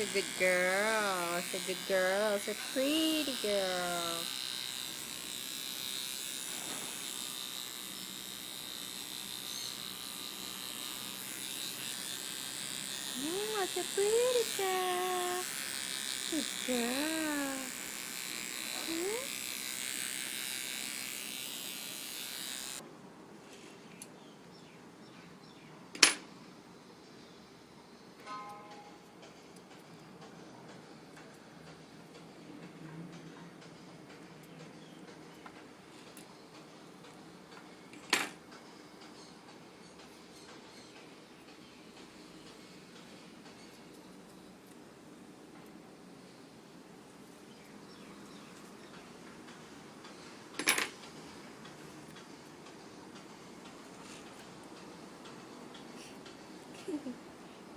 It's a good girl. It's a good girl. It's a pretty girl. It's a pretty girl. Good girl.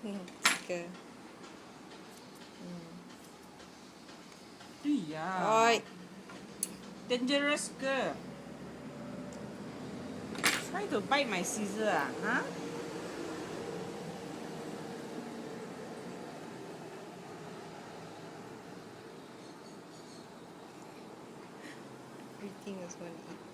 Hmm? Good. Yeah. Oi. Dangerous girl. Try to bite my scissor, huh? Everything is going to eat.